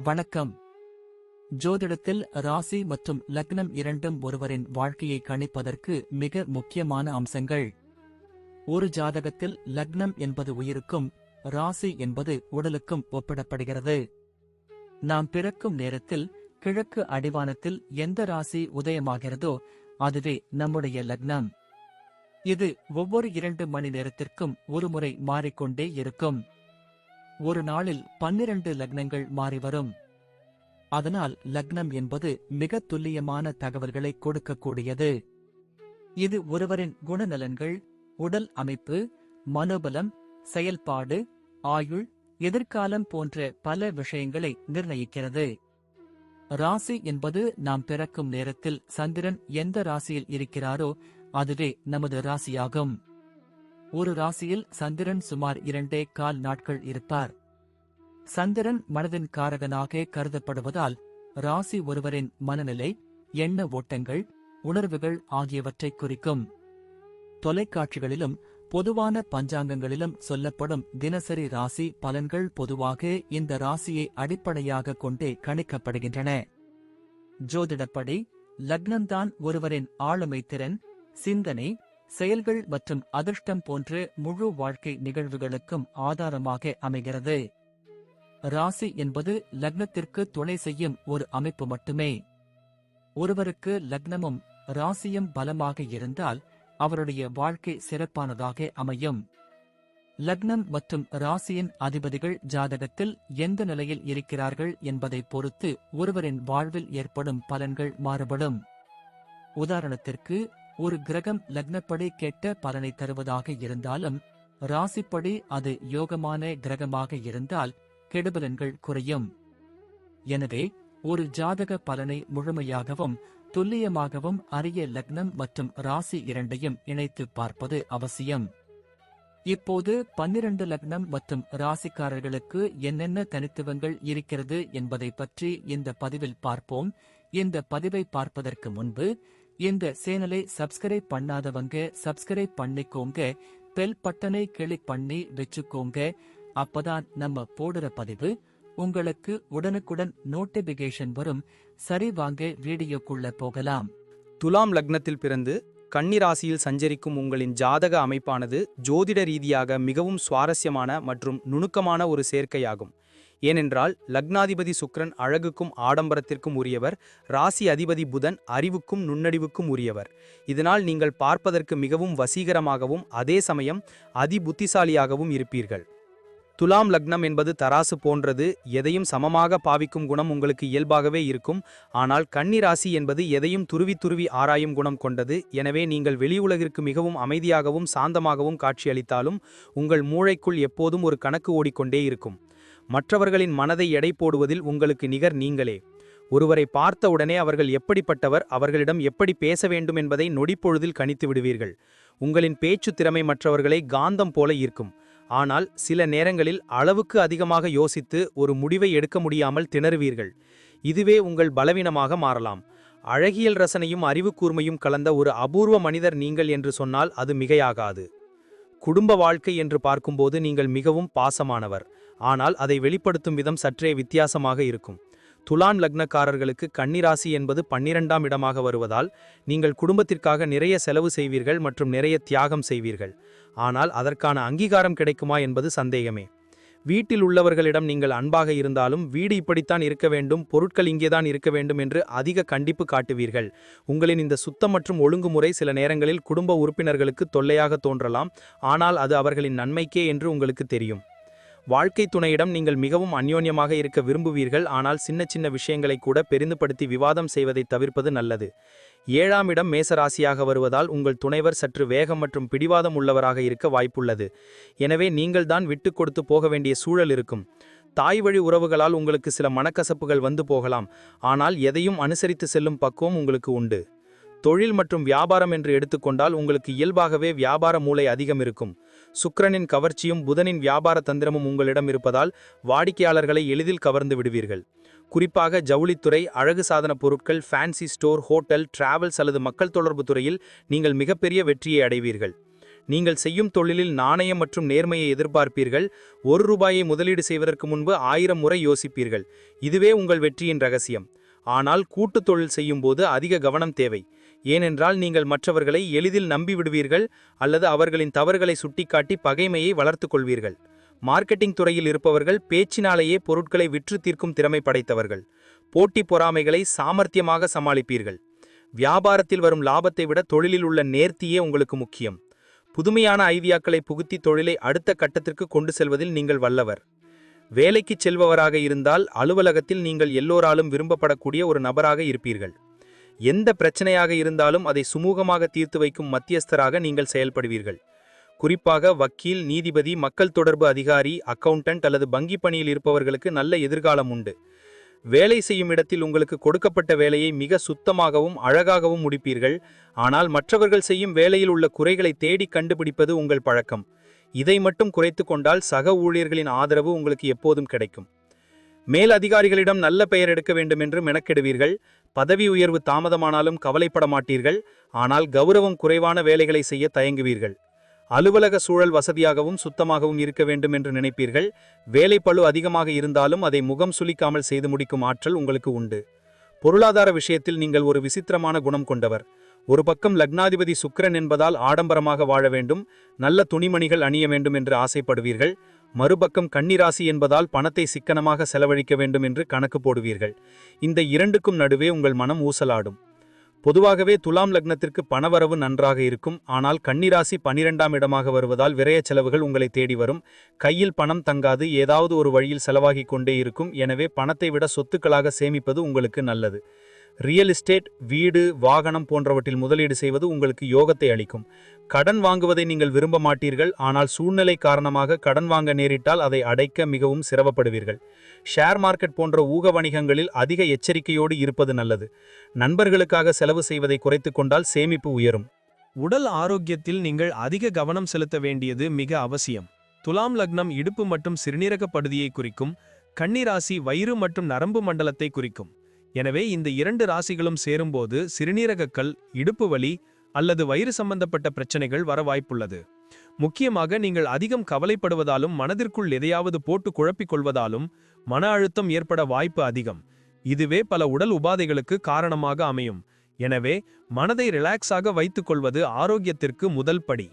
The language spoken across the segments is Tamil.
வணக்கம். ஜோதிடத்தில் ராசி மற்றும் லக்னம் இரண்டும் ஒருவரின் வாழ்க்கையை கணிப்பதற்கு மிக முக்கியமான அம்சங்கள். ஒரு ஜாதகத்தில் லக்னம் என்பது உயிருக்கும், ராசி என்பது உடலுக்கும் ஒப்பிடப்படுகிறது. நாம் பிறக்கும் நேரத்தில் கிழக்கு அடிவானத்தில் எந்த ராசி உதயமாகிறதோ அதுவே நம்முடைய லக்னம். இது ஒவ்வொரு 2 மணி நேரத்திற்கும் ஒருமுறை மாறிக்கொண்டே இருக்கும். ஒரு நாளில் 12 லக்னங்கள் மாறிவரும். அதனால் லக்னம் என்பது மிக துல்லியமான தகவல்களை கொடுக்கக்கூடியது. இது ஒருவரின் குணநலன்கள், உடல் அமைப்பு, மனோபலம், செயல்பாடு, ஆயுள், எதிர்காலம் போன்ற பல விஷயங்களை நிர்ணயிக்கிறது. ராசி என்பது நாம் பிறக்கும் நேரத்தில் சந்திரன் எந்த ராசியில் இருக்கிறாரோ அதுவே நமது ராசியாகும். ஒரு ராசியில் சந்திரன் சுமார் 2.25 நாட்கள் இருப்பார். சந்திரன் மனதின் காரகனாக கருதப்படுவதால் ராசி ஒருவரின் மனநிலை, எண்ண ஓட்டங்கள், உணர்வுகள் ஆகியவற்றை குறிக்கும். தொலைக்காட்சிகளிலும் பொதுவான பஞ்சாங்கங்களிலும் சொல்லப்படும் தினசரி ராசி பலன்கள் பொதுவாக இந்த ராசியை அடிப்படையாக கொண்டே கணிக்கப்படுகின்றன. ஜோதிடப்படி லக்னம்தான் ஒருவரின் ஆளுமை திறன், சிந்தனை, செயல்கள் மற்றும் அதிர்ஷ்டம் போன்ற முழு வாழ்க்கை நிகழ்வுகளுக்கும் ஆதாரமாக அமைகிறது. ராசி என்பது லக்னத்திற்கு துணை செய்யும் ஒரு அமைப்பு மட்டுமே. ஒருவருக்கு லக்னமும் ராசியும் பலமாக இருந்தால் அவருடைய வாழ்க்கை சிறப்பானதாக அமையும். லக்னம் மற்றும் ராசியின் அதிபதிகள் ஜாதகத்தில் எந்த நிலையில் இருக்கிறார்கள் என்பதை பொறுத்து ஒருவரின் வாழ்வில் ஏற்படும் பலன்கள் மாறுபடும். உதாரணத்திற்கு, ஒரு கிரகம் லக்னப்படி கெட்ட பலனை தருவதாக இருந்தாலும் ராசிப்படி அது யோகமான கிரகமாக இருந்தால் கெடுபலன்கள் குறையும். எனவே ஒரு ஜாதக பலனை முழுமையாகவும் துல்லியமாகவும் அறிய லக்னம் மற்றும் ராசி இரண்டையும் இணைத்து பார்ப்பது அவசியம். இப்போது 12 லக்னம் மற்றும் ராசிக்காரர்களுக்கு என்னென்ன தனித்துவங்கள் இருக்கிறது என்பதை பற்றி இந்த பதிவில் பார்ப்போம். இந்த பதிவை பார்ப்பதற்கு முன்பு இந்த சேனலை சப்ஸ்கிரைப் பண்ணாதவங்க சப்ஸ்கிரைப் பண்ணிக்கோங்க, பெல் பட்டனை கிளிக் பண்ணி வச்சுக்கோங்க. அப்பதான் நம்ம போடுற பதிவு உங்களுக்கு உடனுக்குடன் நோட்டிபிகேஷன் வரும். சரி, வாங்க வீடியோக்குள்ள போகலாம். துலாம் லக்னத்தில் பிறந்து கன்னி ராசியில் சஞ்சரிக்கும் உங்களின் ஜாதக அமைப்பானது ஜோதிட ரீதியாக மிகவும் சுவாரஸ்யமான மற்றும் நுணுக்கமான ஒரு சேர்க்கையாகும். ஏனென்றால் லக்னாதிபதி சுக்கிரன் அழகுக்கும் ஆடம்பரத்திற்கும் உரியவர், ராசி அதிபதி புதன் அறிவுக்கும் நுண்ணறிவுக்கும் உரியவர். இதனால் நீங்கள் பார்ப்பதற்கு மிகவும் வசீகரமாகவும் அதே சமயம் அதிபுத்திசாலியாகவும் இருப்பீர்கள். துலாம் லக்னம் என்பது தராசு போன்றது. எதையும் சமமாக பாவிக்கும் குணம் உங்களுக்கு இயல்பாகவே இருக்கும். ஆனால் கன்னி ராசி என்பது எதையும் துருவி துருவி ஆராயும் குணம் கொண்டது. எனவே நீங்கள் வெளி உலகிற்கு மிகவும் அமைதியாகவும் சாந்தமாகவும் காட்சியளித்தாலும் உங்கள் மூளைக்குள் எப்போதும் ஒரு கணக்கு ஓடிக்கொண்டே இருக்கும். மற்றவர்களின் மனதை எடை போடுவதில் உங்களுக்கு நிகர் நீங்களே. ஒருவரை பார்த்தவுடனே அவர்கள் எப்படிப்பட்டவர், அவர்களிடம் எப்படி பேச வேண்டும் என்பதை நொடிப்பொழுதில் கணித்து விடுவீர்கள். உங்களின் பேச்சு திறமை மற்றவர்களை காந்தம் போல ஈர்க்கும். ஆனால் சில நேரங்களில் அளவுக்கு அதிகமாக யோசித்து ஒரு முடிவை எடுக்க முடியாமல் திணறுவீர்கள். இதுவே உங்கள் பலவீனமாக மாறலாம். அழகியல் ரசனையும் அறிவு கூர்மையும் கலந்த ஒரு அபூர்வ மனிதர் நீங்கள் என்று சொன்னால் அது மிகையாகாது. குடும்ப வாழ்க்கை என்று பார்க்கும்போது நீங்கள் மிகவும் பாசமானவர். ஆனால் அதை வெளிப்படுத்தும் விதம் சற்றே வித்தியாசமாக இருக்கும். துலாம் லக்னக்காரர்களுக்கு கன்னிராசி என்பது 12ஆம் இடமாக வருவதால் நீங்கள் குடும்பத்திற்காக நிறைய செலவு செய்வீர்கள் மற்றும் நிறைய தியாகம் செய்வீர்கள். ஆனால் அதற்கான அங்கீகாரம் கிடைக்குமா என்பது சந்தேகமே. வீட்டில் உள்ளவர்களிடம் நீங்கள் அன்பாக இருந்தாலும் வீடு இப்படித்தான் இருக்க வேண்டும், பொருட்கள் இங்கேதான் இருக்க வேண்டும் என்று அதிக கண்டிப்பு காட்டுவீர்கள். உங்களின் இந்த சுத்தம் மற்றும் ஒழுங்குமுறை சில நேரங்களில் குடும்ப உறுப்பினர்களுக்கு தொல்லையாக தோன்றலாம். ஆனால் அது அவர்களின் நன்மைக்கே என்று உங்களுக்கு தெரியும். வாழ்க்கை துணையிடம் நீங்கள் மிகவும் அந்யோன்யமாக இருக்க விரும்புவீர்கள். ஆனால் சின்ன சின்ன விஷயங்களை கூட பெரிதுபடுத்தி விவாதம் செய்வதை தவிர்ப்பது நல்லது. 7ஆம் இடம் மேசராசியாக வருவதால் உங்கள் துணைவர் சற்று வேகம் மற்றும் பிடிவாதம் உள்ளவராக இருக்க வாய்ப்புள்ளது. எனவே நீங்கள்தான் விட்டு கொடுத்து போக வேண்டிய சூழல் இருக்கும். தாய் வழி உறவுகளால் உங்களுக்கு சில மனக்கசப்புகள் வந்து போகலாம். ஆனால் எதையும் அனுசரித்து செல்லும் பக்குவம் உங்களுக்கு உண்டு. தொழில் மற்றும் வியாபாரம் என்று எடுத்துக்கொண்டால் உங்களுக்கு இயல்பாகவே வியாபார மூளை அதிகம் இருக்கும். சுக்கிரனின் கவர்ச்சியும் புதனின் வியாபார தந்திரமும் உங்களிடம் இருப்பதால் வாடிக்கையாளர்களை எளிதில் கவர்ந்து விடுவீர்கள். குறிப்பாக ஜவுளித்துறை, அழகு சாதன பொருட்கள், ஃபேன்சி ஸ்டோர், ஹோட்டல், டிராவல்ஸ் அல்லது மக்கள் தொடர்பு துறையில் நீங்கள் மிகப்பெரிய வெற்றியை அடைவீர்கள். நீங்கள் செய்யும் தொழிலில் நாணயம் மற்றும் நேர்மையை எதிர்பார்ப்பீர்கள். ₹1 முதலீடு செய்வதற்கு முன்பு 1000 முறை யோசிப்பீர்கள். இதுவே உங்கள் வெற்றியின் ரகசியம். ஆனால் கூட்டுத் தொழில் செய்யும்போது அதிக கவனம் தேவை. ஏனென்றால் நீங்கள் மற்றவர்களை எளிதில் நம்பிவிடுவீர்கள் அல்லது அவர்களின் தவறுகளை சுட்டிக்காட்டி பகைமையை வளர்த்துக் கொள்வீர்கள். மார்க்கெட்டிங் துறையில் இருப்பவர்கள் பேச்சினாலேயே பொருட்களை விற்று தீர்க்கும் திறமை படைத்தவர்கள். போட்டி பொறாமைகளை சாமர்த்தியமாக சமாளிப்பீர்கள். வியாபாரத்தில் வரும் லாபத்தை விட தொழிலில் உள்ள நேர்த்தியே உங்களுக்கு முக்கியம். புதுமையான ஐடியாக்களை புகுத்தி தொழிலை அடுத்த கட்டத்திற்கு கொண்டு செல்வதில் நீங்கள் வல்லவர். வேலைக்கு செல்பவராக இருந்தால் அலுவலகத்தில் நீங்கள் எல்லோராலும் விரும்பப்படக்கூடிய ஒரு நபராக இருப்பீர்கள். எந்த பிரச்சனையாக இருந்தாலும் அதை சுமூகமாக தீர்த்து வைக்கும் மத்தியஸ்தராக நீங்கள் செயல்படுவீர்கள். குறிப்பாக வக்கீல், நீதிபதி, மக்கள் தொடர்பு அதிகாரி, அக்கவுண்டன்ட் அல்லது வங்கி பணியில் இருப்பவர்களுக்கு நல்ல எதிர்காலம் உண்டு. வேலை செய்யும் இடத்தில் உங்களுக்கு கொடுக்கப்பட்ட வேலையை மிக சுத்தமாகவும் அழகாகவும் முடிப்பீர்கள். ஆனால் மற்றவர்கள் செய்யும் வேலையில் உள்ள குறைகளை தேடி கண்டுபிடிப்பது உங்கள் பழக்கம். இதை மட்டும் குறைத்து கொண்டால் சக ஊழியர்களின் ஆதரவு உங்களுக்கு எப்போதும் கிடைக்கும். மேல் அதிகாரிகளிடம் நல்ல பெயர் எடுக்க வேண்டும் என்று மெனக்கெடுவீர்கள். பதவி உயர்வு தாமதமானாலும் கவலைப்பட மாட்டீர்கள். ஆனால் கௌரவம் குறைவான வேலைகளை செய்ய தயங்குவீர்கள். அலுவலக சூழல் வசதியாகவும் சுத்தமாகவும் இருக்க வேண்டும் என்று நினைப்பீர்கள். வேலைப்பளு அதிகமாக இருந்தாலும் அதை முகம் சுளிக்காமல் செய்து முடிக்கும் ஆற்றல் உங்களுக்கு உண்டு. பொருளாதார விஷயத்தில் நீங்கள் ஒரு விசித்திரமான குணம் கொண்டவர். ஒரு பக்கம் லக்னாதிபதி சுக்கிரன் என்பதால் ஆடம்பரமாக வாழ வேண்டும், நல்ல துணிமணிகள் அணிய வேண்டும் என்று ஆசைப்படுவீர்கள். மறுபக்கம் கன்னிராசி என்பதால் பணத்தை சிக்கனமாக செலவழிக்க வேண்டும் என்று கணக்கு போடுவீர்கள். இந்த இரண்டுக்கும் நடுவே உங்கள் மனம் ஊசலாடும். பொதுவாகவே துலாம் லக்னத்திற்கு பணவரவு நன்றாக இருக்கும். ஆனால் கன்னிராசி 12ஆம் இடமாக வருவதால் விரய செலவுகள் உங்களை தேடி வரும். கையில் பணம் தங்காது, ஏதாவது ஒரு வழியில் செலவாகிக் கொண்டே இருக்கும். எனவே பணத்தை விட சொத்துக்களாக சேமிப்பது உங்களுக்கு நல்லது. ரியல் எஸ்டேட், வீடு, வாகனம் போன்றவற்றில் முதலீடு செய்வது உங்களுக்கு யோகத்தை அளிக்கும். கடன் வாங்குவதை நீங்கள் விரும்ப மாட்டீர்கள். ஆனால் சூழ்நிலை காரணமாக கடன் வாங்க நேரிட்டால் அதை அடைக்க மிகவும் சிரமப்படுவீர்கள். ஷேர் மார்க்கெட் போன்ற ஊக வணிகங்களில் அதிக எச்சரிக்கையோடு இருப்பது நல்லது. நண்பர்களுக்காக செலவு செய்வதை குறைத்து கொண்டால் சேமிப்பு உயரும். உடல் ஆரோக்கியத்தில் நீங்கள் அதிக கவனம் செலுத்த வேண்டியது மிக அவசியம். துலாம் லக்னம் இடுப்பு மற்றும் சிறுநீரக பகுதியை குறிக்கும். கன்னிராசி வயிறு மற்றும் நரம்பு மண்டலத்தை குறிக்கும். எனவே இந்த 2 ராசிகளும் சேரும்போது சிறுநீரகக்கல், இடுப்பு வலி அல்லது வயிறு சம்பந்தப்பட்ட பிரச்சனைகள் வர வாய்ப்புள்ளது. முக்கியமாக நீங்கள் அதிகம் கவலைப்படுவதாலும் மனதிற்குள் எதையாவது போட்டு குழப்பிக் கொள்வதாலும் மன அழுத்தம் ஏற்பட வாய்ப்பு அதிகம். இதுவே பல உடல் உபாதைகளுக்கு காரணமாக அமையும். எனவே மனதை ரிலாக்ஸாக வைத்துக் கொள்வது ஆரோக்கியத்திற்கு முதல் படி.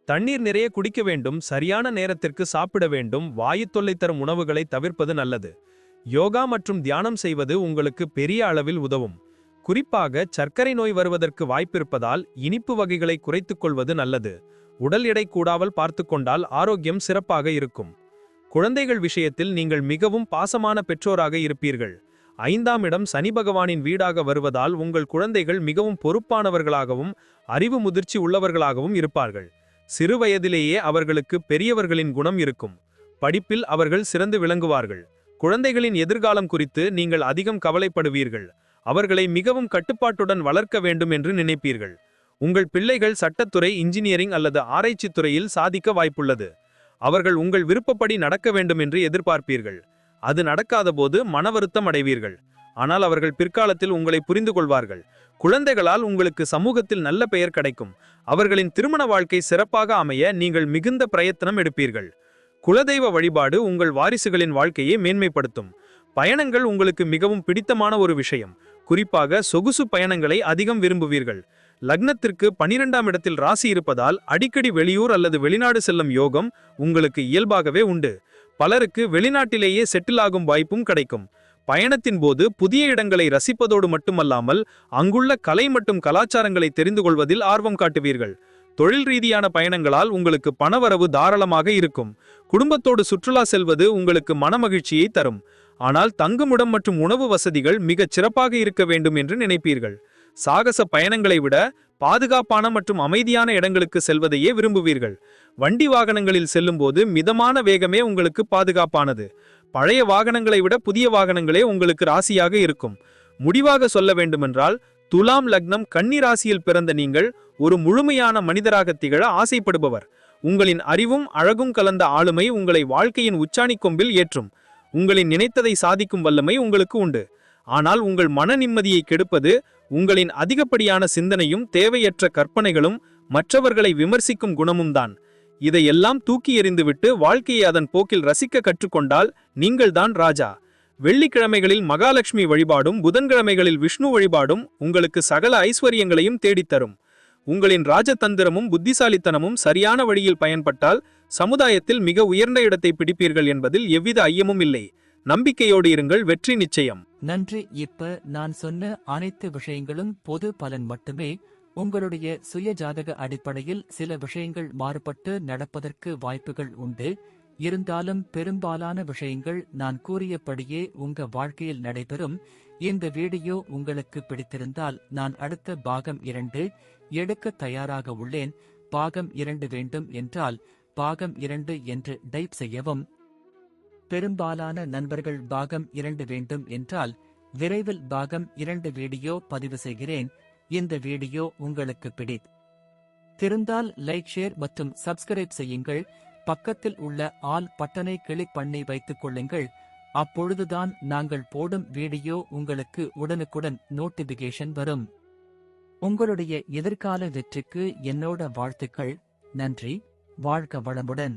தண்ணீர் நிறைய குடிக்க வேண்டும், சரியான நேரத்திற்கு சாப்பிட வேண்டும், வாயு தொல்லை தரும் உணவுகளை தவிர்ப்பது நல்லது. யோகா மற்றும் தியானம் செய்வது உங்களுக்கு பெரிய அளவில் உதவும். குறிப்பாக சர்க்கரை நோய் வருவதற்கு வாய்ப்பிருப்பதால் இனிப்பு வகைகளை குறைத்துக் கொள்வது நல்லது. உடல் எடை கூடாமல் பார்த்துக்கொண்டால் ஆரோக்கியம் சிறப்பாக இருக்கும். குழந்தைகள் விஷயத்தில் நீங்கள் மிகவும் பாசமான பெற்றோராக இருப்பீர்கள். 5ஆம் இடம் சனி பகவானின் வீடாக வருவதால் உங்கள் குழந்தைகள் மிகவும் பொறுப்பானவர்களாகவும் அறிவு முதிர்ச்சி உள்ளவர்களாகவும் இருப்பார்கள். சிறு வயதிலேயே அவர்களுக்கு பெரியவர்களின் குணம் இருக்கும். படிப்பில் அவர்கள் சிறந்து விளங்குவார்கள். குழந்தைகளின் எதிர்காலம் குறித்து நீங்கள் அதிகம் கவலைப்படுவீர்கள். அவர்களை மிகவும் கட்டுப்பாட்டுடன் வளர்க்க வேண்டும் என்று நினைப்பீர்கள். உங்கள் பிள்ளைகள் சட்டத்துறை, இன்ஜினியரிங் அல்லது ஆராய்ச்சி துறையில் சாதிக்க வாய்ப்புள்ளது. அவர்கள் உங்கள் விருப்பப்படி நடக்க வேண்டும் என்று எதிர்பார்ப்பீர்கள். அது நடக்காதபோது மன வருத்தம் அடைவீர்கள். ஆனால் அவர்கள் பிற்காலத்தில் உங்களை புரிந்து கொள்வார்கள். குழந்தைகளால் உங்களுக்கு சமூகத்தில் நல்ல பெயர் கிடைக்கும். அவர்களின் திருமண வாழ்க்கை சிறப்பாக அமைய நீங்கள் மிகுந்த பிரயத்தனம் எடுப்பீர்கள். குலதெய்வ வழிபாடு உங்கள் வாரிசுகளின் வாழ்க்கையை மேன்மைப்படுத்தும். பயணங்கள் உங்களுக்கு மிகவும் பிடித்தமான ஒரு விஷயம். குறிப்பாக சொகுசு பயணங்களை அதிகம் விரும்புவீர்கள். லக்னத்திற்கு 12ஆம் இடத்தில் ராசி இருப்பதால் அடிக்கடி வெளியூர் அல்லது வெளிநாடு செல்லும் யோகம் உங்களுக்கு இயல்பாகவே உண்டு. பலருக்கு வெளிநாட்டிலேயே செட்டில் ஆகும் வாய்ப்பும் கிடைக்கும். பயணத்தின் போது புதிய இடங்களை ரசிப்பதோடு மட்டுமல்லாமல் அங்குள்ள கலை மற்றும் கலாச்சாரங்களை தெரிந்து கொள்வதில் ஆர்வம் காட்டுவீர்கள். தொழில் ரீதியான பயணங்களால் உங்களுக்கு பணவரவு தாராளமாக இருக்கும். குடும்பத்தோடு சுற்றுலா செல்வது உங்களுக்கு மனமகிழ்ச்சியை தரும். ஆனால் தங்குமிடம் மற்றும் உணவு வசதிகள் மிகச் சிறப்பாக இருக்க வேண்டும் என்று நினைப்பீர்கள். சாகச பயணங்களை விட பாதுகாப்பான மற்றும் அமைதியான இடங்களுக்கு செல்வதையே விரும்புவீர்கள். வண்டி வாகனங்களில் செல்லும்போது மிதமான வேகமே உங்களுக்கு பாதுகாப்பானது. பழைய வாகனங்களை விட புதிய வாகனங்களே உங்களுக்கு ராசியாக இருக்கும். முடிவாக சொல்ல வேண்டுமென்றால், துலாம் லக்னம் கன்னி ராசியில் பிறந்த நீங்கள் ஒரு முழுமையான மனிதராக திகழ ஆசைப்படுபவர். உங்களின் அறிவும் அழகும் கலந்த ஆளுமை உங்களை வாழ்க்கையின் உச்சாணி கொம்பில் ஏற்றும். உங்களின் நினைத்ததை சாதிக்கும் வல்லமை உங்களுக்கு உண்டு. ஆனால் உங்கள் மன நிம்மதியை கெடுப்பது உங்களின் அதிகப்படியான சிந்தனையும் தேவையற்ற கற்பனைகளும் மற்றவர்களை விமர்சிக்கும் குணமும் தான். இதையெல்லாம் தூக்கி எறிந்துவிட்டு வாழ்க்கையை அதன் போக்கில் ரசிக்க கற்றுக்கொண்டால் நீங்கள்தான் ராஜா. வெள்ளிக்கிழமைகளில் மகாலட்சுமி வழிபாடும் புதன்கிழமைகளில் விஷ்ணு வழிபாடும் உங்களுக்கு சகல ஐஸ்வர்யங்களையும் தேடித்தரும். உங்களின் ராஜதந்திரமும் புத்திசாலித்தனமும் சரியான வழியில் பயன்பட்டால் சமுதாயத்தில் மிக உயர்ந்த இடத்தை பிடிப்பீர்கள் என்பதில் எவ்வித ஐயமும் இல்லை. நம்பிக்கையோடு இருங்கள், வெற்றி நிச்சயம். நன்றி. இப்ப நான் சொன்ன அனைத்து விஷயங்களும் பொது பலன் மட்டுமே. உங்களுடைய சுய ஜாதக அடிப்படையில் சில விஷயங்கள் மாறுபட்டு நடப்பதற்கு வாய்ப்புகள் உண்டு. இருந்தாலும் பெரும்பாலான விஷயங்கள் நான் கூறியபடியே உங்க வாழ்க்கையில் நடைபெறும். இந்த வீடியோ உங்களுக்கு பிடித்திருந்தால் நான் அடுத்த பாகம் 2 எடுக்க தயாராக உள்ளேன். பாகம் 2 வேண்டும் என்றால் பாகம் 2 என்று டைப் செய்யவும். பெரும்பாலான நண்பர்கள் பாகம் 2 வேண்டும் என்றால் விரைவில் பாகம் 2 வீடியோ பதிவு செய்கிறேன். இந்த வீடியோ உங்களுக்கு பிடித்திருந்தால் லைக், ஷேர் மற்றும் சப்ஸ்கிரைப் செய்யுங்கள். பக்கத்தில் உள்ள ஆல் பட்டனை கிளிக் பண்ணி வைத்துக் கொள்ளுங்கள். அப்பொழுதுதான் நாங்கள் போடும் வீடியோ உங்களுக்கு உடனுக்குடன் நோட்டிபிகேஷன் வரும். உங்களுடைய எதிர்கால வெற்றிக்கு என்னோட வாழ்த்துக்கள். நன்றி. வாழ்க வளமுடன்.